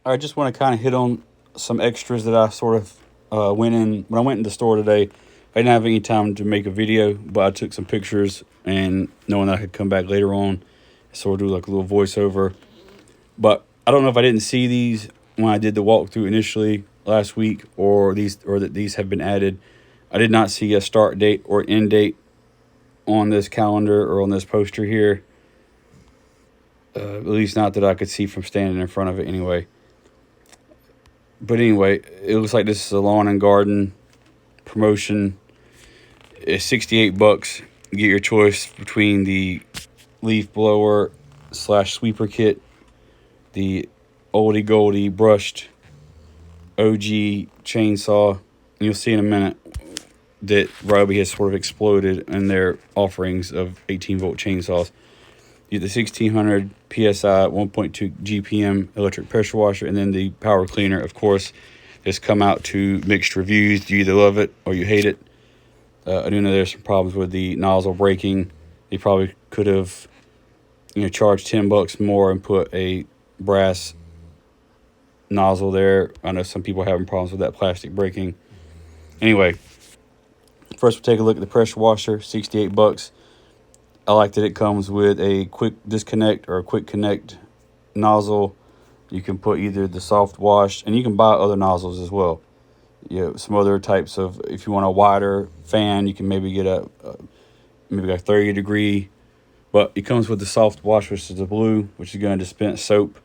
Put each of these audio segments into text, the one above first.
I just want to kind of hit on some extras that I sort of went in. When I went in the store today, I didn't have any time to make a video, but I took some pictures, and knowing that I could come back later on, sort of do like a little voiceover. But I don't know if I didn't see these when I did the walkthrough initially last week, or that these have been added. I did not see a start date or end date on this calendar or on this poster here. At least not that I could see from standing in front of it anyway. But anyway, it looks like this is a lawn and garden promotion. It's $68. You get your choice between the leaf blower / sweeper kit, the oldie goldie brushed OG chainsaw. And you'll see in a minute that Ryobi has sort of exploded in their offerings of 18-volt chainsaws. You get the 1600 PSI 1.2 GPM electric pressure washer, and then the power cleaner, of course, has come out to mixed reviews. You either love it or you hate it. I do know there's some problems with the nozzle breaking. They probably could have, charged $10 more and put a brass nozzle there. I know some people are having problems with that plastic breaking. Anyway, first we'll take a look at the pressure washer, $68. I like that it comes with a quick disconnect or a quick connect nozzle. You can put either the soft wash, and you can buy other nozzles as well. Some other types of, if you want a wider fan, you can maybe get maybe a 30 degree. But it comes with the soft wash, which is the blue, which is going to dispense soap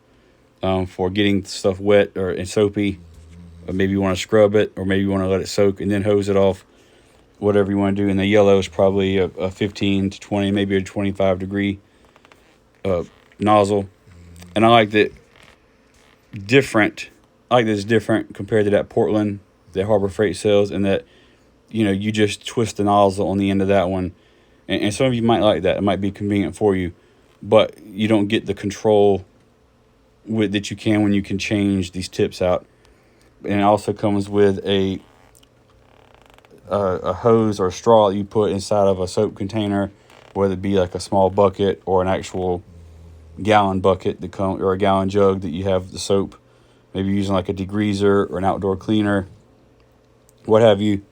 for getting stuff wet and soapy. Or maybe you want to scrub it, or maybe you want to let it soak and then hose it off. Whatever you want to do. And the yellow is probably a 15 to 20, maybe a 25 degree nozzle. And I like that different. I like this different compared to that Portland that Harbor Freight sells, and that, you just twist the nozzle on the end of that one. And some of you might like that. It might be convenient for you, but you don't get the control that you can when you can change these tips out. And it also comes with a hose or straw that you put inside of a soap container, whether it be like a small bucket or an actual gallon bucket or a gallon jug that you have the soap, maybe using like a degreaser or an outdoor cleaner, what have you.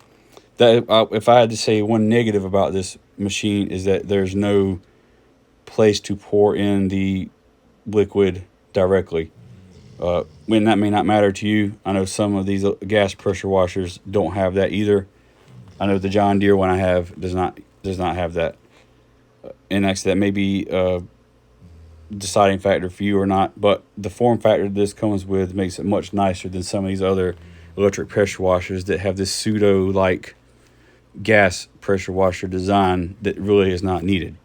That if I had to say one negative about this machine is that there's no place to pour in the liquid directly. When that may not matter to you, I know some of these gas pressure washers don't have that either. I know the John Deere one I have does not have that, and that may be a deciding factor for you or not. But the form factor this comes with makes it much nicer than some of these other electric pressure washers that have this pseudo-like gas pressure washer design that really is not needed.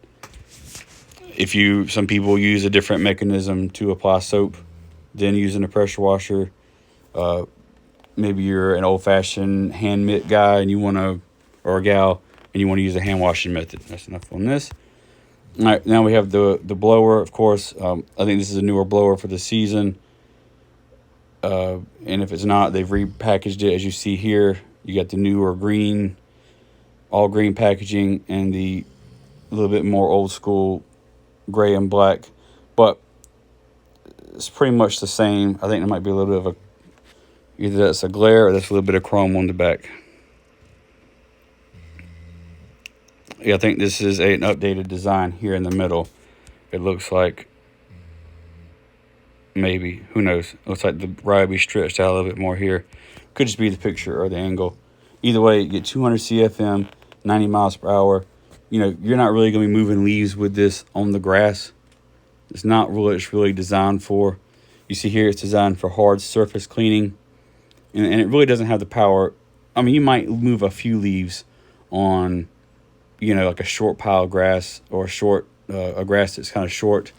Some people use a different mechanism to apply soap than using a pressure washer. Maybe you're an old-fashioned hand mitt guy or a gal, and you want to use a hand washing method. That's enough on this. All right, now we have the blower, of course. I think this is a newer blower for the season. And if it's not, they've repackaged it. As you see here, you got the newer green, all green packaging, and the little bit more old school gray and black. But it's pretty much the same. I think there might be a little bit of either that's a glare or that's a little bit of chrome on the back. Yeah, I think this is an updated design here in the middle. It looks like, maybe, who knows? It looks like the Ryobi stretched out a little bit more here. Could just be the picture or the angle. Either way, you get 200 CFM, 90 miles per hour. You're not really going to be moving leaves with this on the grass. It's not what it's really designed for. You see here, it's designed for hard surface cleaning. And it really doesn't have the power. I mean, you might move a few leaves on, like a short pile of grass, or a grass that's kind of short,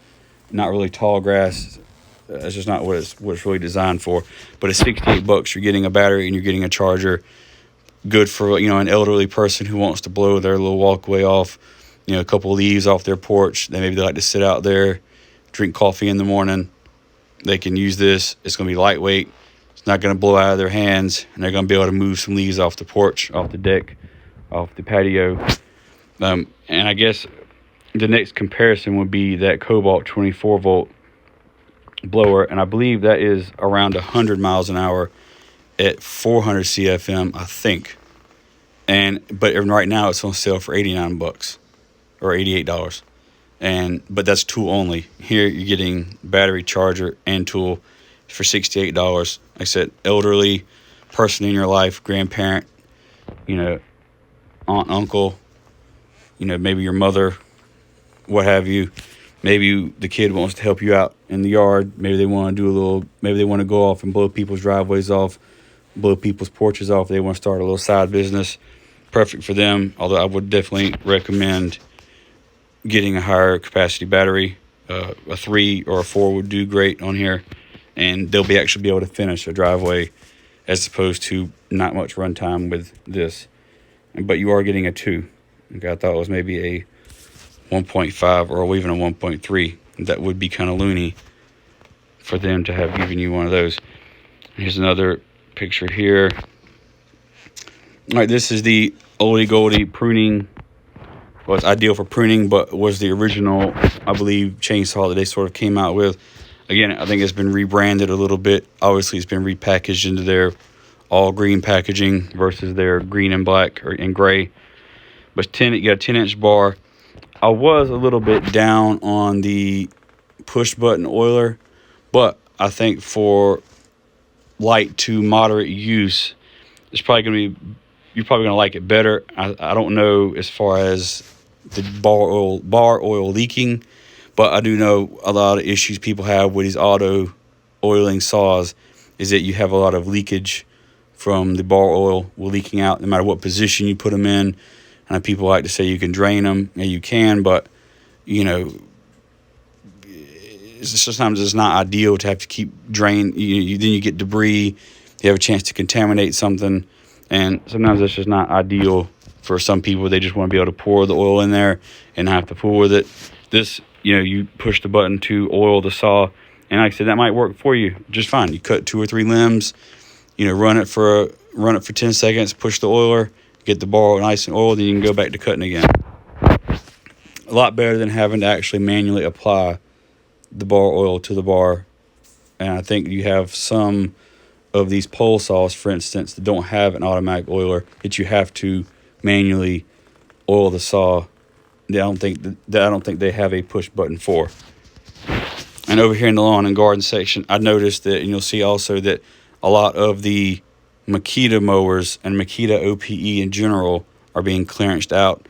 not really tall grass. That's just not what it's really designed for. But it's $68. You're getting a battery and you're getting a charger. Good for an elderly person who wants to blow their little walkway off. A couple of leaves off their porch. Maybe they like to sit out there, drink coffee in the morning. They can use this. It's going to be lightweight. It's not going to blow out of their hands, and they're going to be able to move some leaves off the porch, off the deck, off the patio. And I guess the next comparison would be that Cobalt 24 volt blower, and I believe that is around 100 miles an hour at 400 CFM, I think. But right now it's on sale for 89 bucks or $88. But that's tool only. Here you're getting battery, charger, and tool for $68. Like I said, elderly person in your life, grandparent, aunt, uncle, maybe your mother, what have you. Maybe the kid wants to help you out in the yard. Maybe they want to maybe they want to go off and blow people's driveways off, blow people's porches off. They want to start a little side business. Perfect for them. Although I would definitely recommend getting a higher capacity battery. A 3 or a 4 would do great on here, and they'll actually be able to finish a driveway as opposed to not much runtime with this. But you are getting a 2. Okay, I thought it was maybe a 1.5 or even a 1.3. That would be kind of loony for them to have given you one of those. Here's another picture here. All right, this is the oldie goldie pruning. Well, it's ideal for pruning, but was the original, I believe, chainsaw that they sort of came out with. Again, I think it's been rebranded a little bit. Obviously, it's been repackaged into their all green packaging versus their green and black and gray. But you got a 10-inch bar. I was a little bit down on the push button oiler, but I think for light to moderate use, you're probably going to like it better. I don't know as far as the bar oil leaking, but I do know a lot of issues people have with these auto oiling saws is that you have a lot of leakage from the bar oil leaking out no matter what position you put them in. And people like to say you can drain them, and you can, but sometimes it's not ideal to have to keep drain. Then you get debris. You have a chance to contaminate something, and sometimes that's just not ideal for some people. They just want to be able to pour the oil in there and not have to fool with it. This, you push the button to oil the saw, and like I said, that might work for you just fine. You cut 2 or 3 limbs, run it for 10 seconds, push the oiler, get the bar nice and oiled, then you can go back to cutting again. A lot better than having to actually manually apply the bar oil to the bar. And I think you have some of these pole saws, for instance, that don't have an automatic oiler that you have to manually oil the saw. I don't think they have a push button for. And over here in the lawn and garden section, I noticed that, and you'll see also that a lot of the Makita mowers and Makita OPE in general are being clearanced out.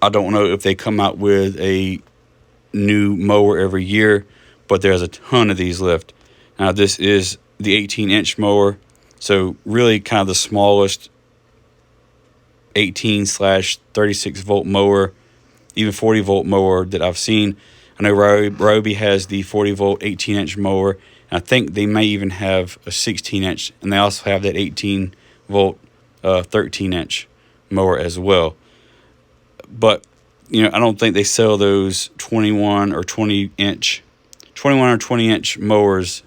I don't know if they come out with a new mower every year, but there's a ton of these left. Now, this is the 18-inch mower, so really kind of the smallest 18/36 volt mower, even 40 volt mower that I've seen. I know Ryobi has the 40 volt 18-inch mower. And I think they may even have a 16-inch, and they also have that 18 volt 13-inch mower as well. But I don't think they sell those 21 or 20-inch mowers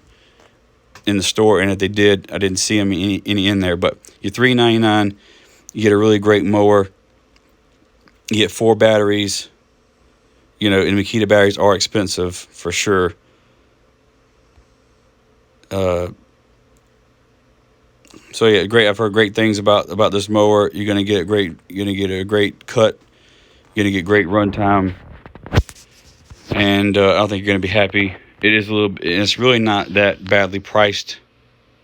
in the store. And if they did, I didn't see them any in there. But you're $3.99, you get a really great mower. You get 4 batteries. And Makita batteries are expensive for sure. So yeah, great. I've heard great things about this mower. You're gonna get a great cut. You're gonna get great run time, and I think you're gonna be happy. It's really not that badly priced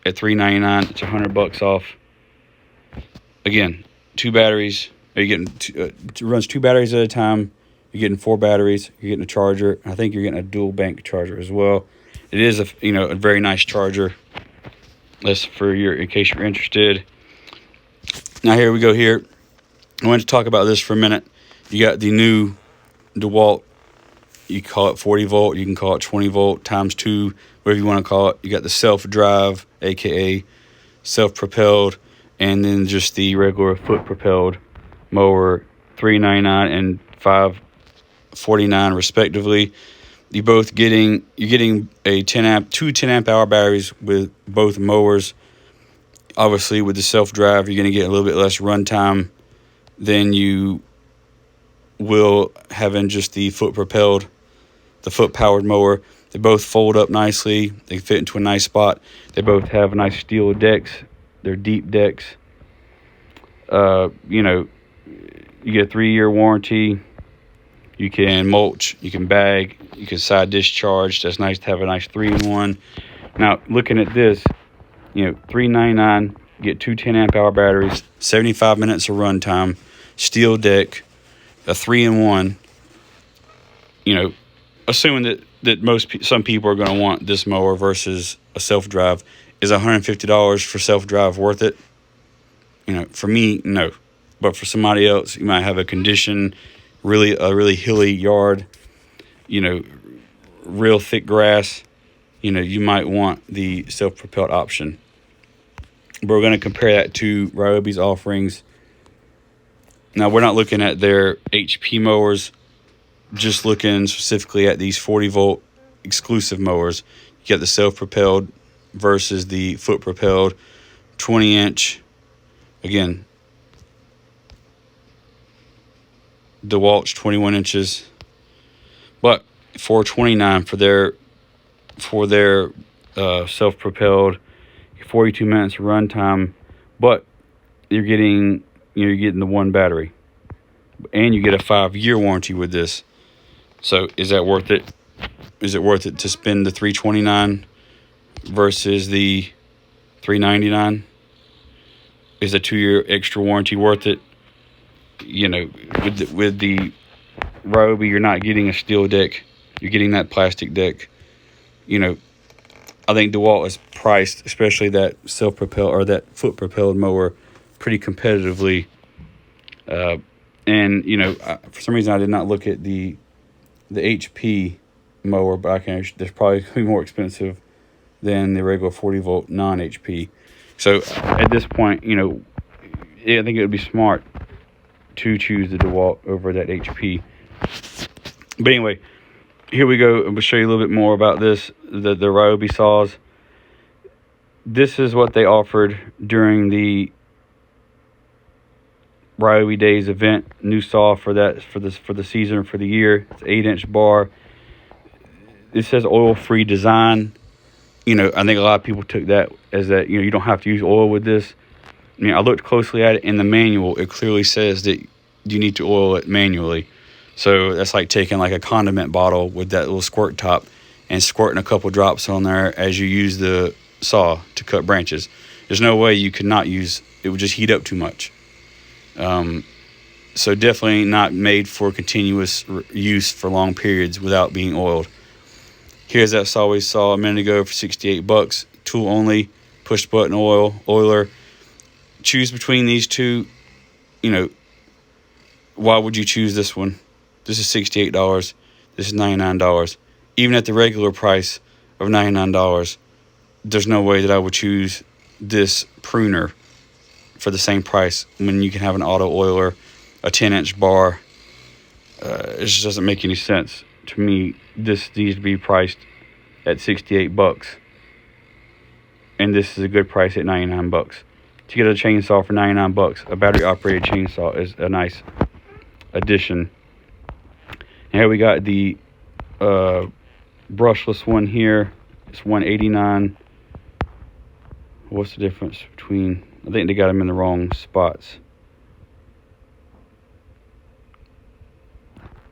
at $3.99. It's $100 off. Again, 2 batteries. You're getting runs 2 batteries at a time. You're getting 4 batteries. You're getting a charger. I think you're getting a dual bank charger as well. It is a very nice charger. That's in case you're interested. Now here we go here. I wanted to talk about this for a minute. You got the new Dewalt. You call it 40 volt. You can call it 20 volt times 2, whatever you want to call it. You got the self-drive, aka self-propelled, and then just the regular foot-propelled mower, $3.99 and $5.49 respectively. You're getting a 2 10 amp hour batteries with both mowers. Obviously, with the self-drive, you're going to get a little bit less runtime than you will having just the foot-powered mower. They both fold up nicely. They fit into a nice spot. They both have nice steel decks. They're deep decks. You know, you get a 3-year warranty. You can mulch. You can bag. You can side discharge. That's nice to have a nice 3-in-1. Now, looking at this, you know, $3.99. Get two 10 amp hour batteries. 75 minutes of run time. Steel deck. A 3-in-1. You know, assuming that some people are going to want this mower versus a self-drive, is $150 for self-drive worth it? You know, for me, no. But for somebody else, you might have a condition, a really hilly yard, you know, real thick grass. You know, you might want the self-propelled option. But we're going to compare that to Ryobi's offerings. Now, we're not looking at their HP mowers, just looking specifically at these 40-volt exclusive mowers. You got the self-propelled versus the foot-propelled 20-inch. Again, Dewalt's 21 inches. But $429 for their self-propelled, 42 minutes of run time. But you're getting the one battery, and you get a 5-year warranty with this. So is that worth it? Is it worth it to spend the $329 versus the $399? Is a 2-year extra warranty worth it? You know, with the Ryobi, you're not getting a steel deck. You're getting that plastic deck. You know, I think Dewalt is priced, especially that self-propelled or that foot-propelled mower, pretty competitively. And, you know, for some reason I did not look at the HP mower, but that's probably going to be more expensive than the regular 40-volt non-HP. So at this point, you know, I think it would be smart to choose the Dewalt over that HP. But anyway, here we go. We'll show you a little bit more about this, the Ryobi saws. This is what they offered during the Ryobi Days event. New saw for the season or for the year. It's 8-inch bar. It says oil-free design. You know, I think a lot of people took that as that, you know, you don't have to use oil with this. I mean, I looked closely at it in the manual. It clearly says that you need to oil it manually. So that's like taking like a condiment bottle with that little squirt top and squirting a couple drops on there as you use the saw to cut branches. There's no way you could not use it. Would just heat up too much. So definitely not made for continuous use for long periods without being oiled. Here's that saw we saw a minute ago for $68. Tool only, push button oiler. Choose between these two. You know, why would you choose this one? This is $68. This is $99. Even at the regular price of $99, there's no way that I would choose this pruner for the same price when you can have an auto oiler, a 10-inch bar. It just doesn't make any sense to me. This needs to be priced at $68, and this is a good price at $99. To get a chainsaw for $99, a battery operated chainsaw is a nice addition. And here we got the brushless one here. It's $189. What's the difference between? I think they got them in the wrong spots.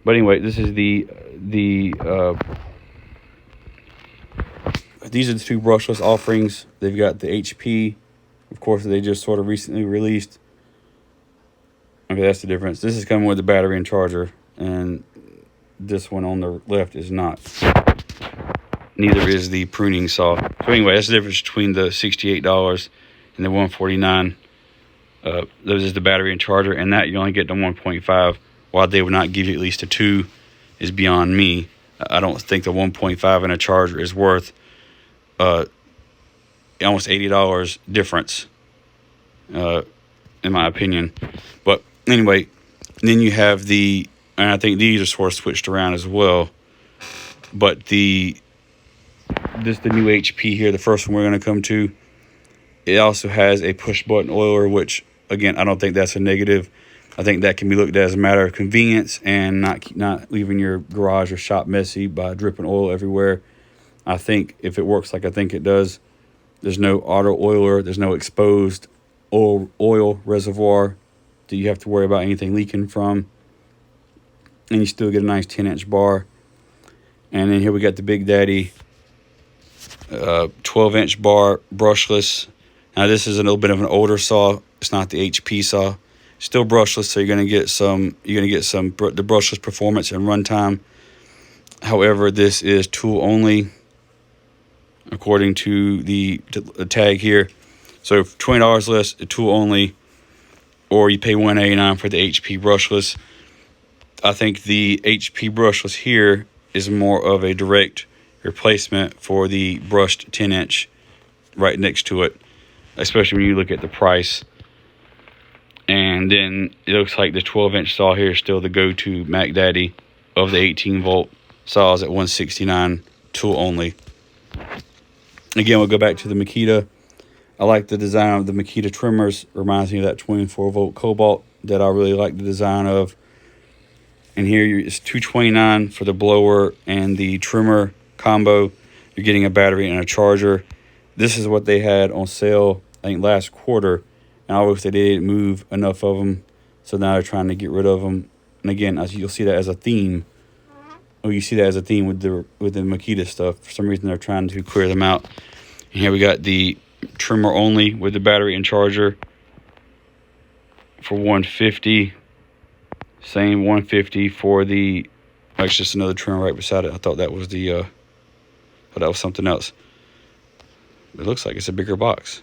But anyway, this is these are the two brushless offerings. They've got the HP, of course, they just sort of recently released. Okay, that's the difference. This is coming with the battery and charger, and this one on the left is not. Neither is the pruning saw. So anyway, that's the difference between the $68 and the $149. Those is the battery and charger, and that you only get the 1.5. Why they would not give you at least a 2 is beyond me. I don't think the 1.5 and a charger is worth almost $80 difference, in my opinion. But anyway, then you have and I think these are sort of switched around as well. But the new HP here, the first one we're going to come to, it also has a push button oiler, which again, I don't think that's a negative. I think that can be looked at as a matter of convenience and not leaving your garage or shop messy by dripping oil everywhere. I think if it works like I think it does, there's no auto oiler, there's no exposed oil reservoir that you have to worry about anything leaking from, and you still get a nice 10-inch bar. And then here we got the Big Daddy 12-inch bar, brushless. Now this is a little bit of an older saw. It's not the HP saw. Still brushless, so you're gonna get some the brushless performance and runtime. However, this is tool only, according to the tag here. So $20 less, tool only, or you pay $189 for the HP brushless. I think the HP brushless here is more of a direct replacement for the brushed 10-inch right next to it, especially when you look at the price. And then it looks like the 12-inch saw here is still the go-to Mac Daddy of the 18-volt saws at $169, tool only. Again, we'll go back to the Makita. I like the design of the Makita trimmers. Reminds me of that 24-volt Cobalt that I really like the design of. And here it's $229 for the blower and the trimmer combo. You're getting a battery and a charger. This is what they had on sale, I think, last quarter. And I wish they didn't move enough of them. So now they're trying to get rid of them. And again, you'll see that as a theme. Oh, you see that as a theme with the Makita stuff. For some reason, they're trying to clear them out. And here we got the trimmer only with the battery and charger for $150. Same $150 for the. Actually, just another trimmer right beside it. I thought that was that was something else. It looks like it's a bigger box.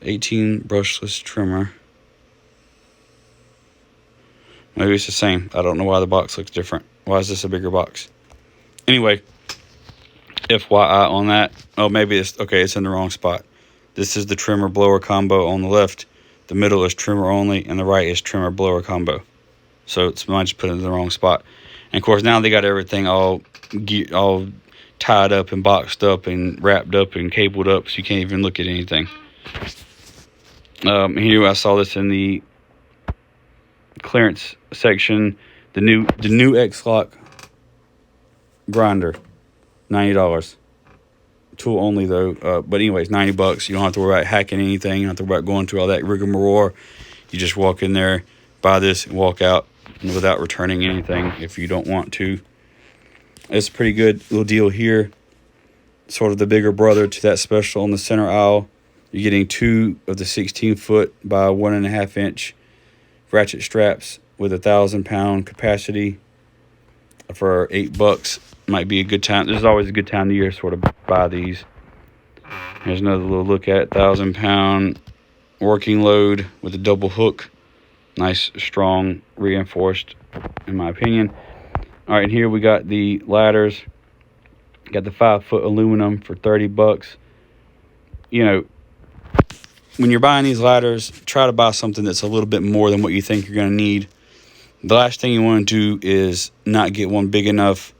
18 brushless trimmer. Maybe it's the same. I don't know why the box looks different. Why is this a bigger box? Anyway, FYI on that. Oh, maybe it's okay. It's in the wrong spot. This is the trimmer blower combo on the left. The middle is trimmer only, and the right is trimmer blower combo. So it's mine just put it in the wrong spot. And of course now they got everything all tied up and boxed up and wrapped up and cabled up, so you can't even look at anything. Here I saw this in the clearance section. The new X-Lock grinder, $90. Tool only though. But anyways, $90. You don't have to worry about hacking anything. You don't have to worry about going through all that rigmarole. You just walk in there, buy this, and walk out without returning anything if you don't want to. It's a pretty good little deal here. Sort of the bigger brother to that special on the center aisle. You're getting 2 of the 16-foot by 1.5-inch ratchet straps with 1,000-pound capacity for $8. Might be a good time. This is always a good time of year to sort of buy these. Here's another little look at 1,000-pound working load with a double hook. Nice, strong, reinforced, in my opinion. All right, and here we got the ladders. Got the 5-foot aluminum for $30. You know, when you're buying these ladders, try to buy something that's a little bit more than what you think you're going to need. The last thing you want to do is not get one big enough,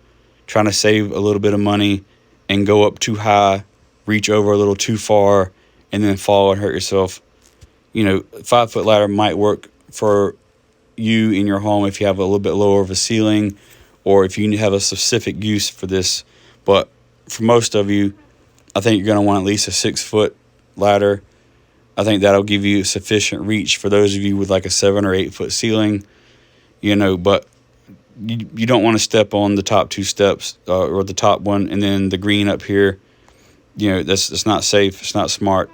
trying to save a little bit of money and go up too high, reach over a little too far, and then fall and hurt yourself. You know, 5-foot ladder might work for you in your home if you have a little bit lower of a ceiling or if you have a specific use for this. But for most of you, I think you're going to want at least a 6-foot ladder. I think that'll give you sufficient reach for those of you with like a 7 or 8-foot ceiling, you know, but you don't want to step on the top 2 steps or the top one and then the green up here. You know, that's not safe. It's not smart.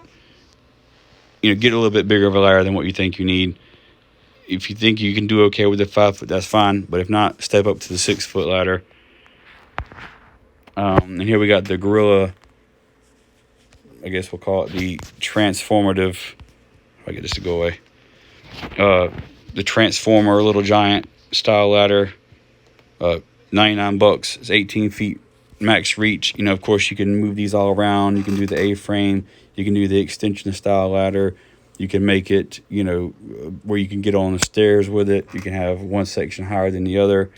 You know, get a little bit bigger of a ladder than what you think you need. If you think you can do okay with the 5-foot, that's fine. But if not, step up to the 6-foot ladder. And here we got the Gorilla, I guess we'll call it the transformative. If I get this to go away. The Transformer Little Giant style ladder. $99. It's 18 feet max reach. You know, of course, you can move these all around. You can do the A-frame. You can do the extension style ladder. You can make it, you know, where you can get on the stairs with it. You can have one section higher than the other.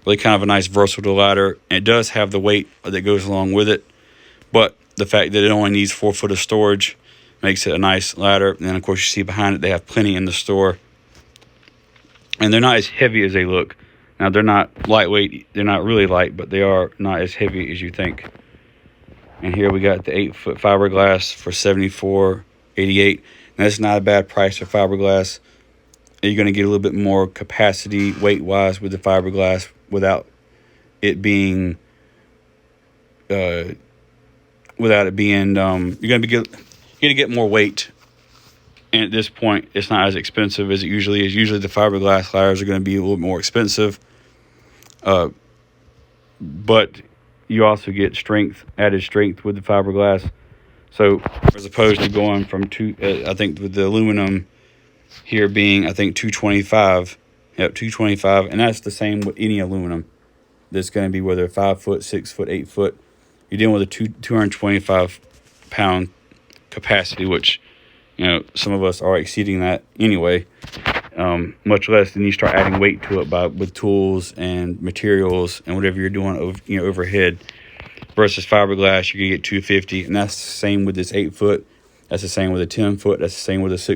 Really kind of a nice versatile ladder. And it does have the weight that goes along with it. But the fact that it only needs 4 foot of storage makes it a nice ladder. And then, of course, you see behind it, they have plenty in the store. And they're not as heavy as they look. Now, they're not lightweight. They're not really light, but they are not as heavy as you think. And here we got the 8-foot fiberglass for $74.88. That's not a bad price for fiberglass. You're going to get a little bit more capacity weight-wise with the fiberglass without it being you're going to get more weight. And at this point, it's not as expensive as it usually is. Usually the fiberglass ladders are going to be a little more expensive. But you also get added strength with the fiberglass. So as opposed to going from I think with the aluminum here being, I think 225. Yep, 225. And that's the same with any aluminum. That's going to be whether 5 foot, 6 foot, 8 foot. You're dealing with a 225 pound capacity, which, some of us are exceeding that anyway. Much less than you start adding weight to it with tools and materials and whatever you're doing overhead. Versus fiberglass, you're gonna get 250, and that's the same with this 8 foot. That's the same with a 10 foot. That's the same with a 6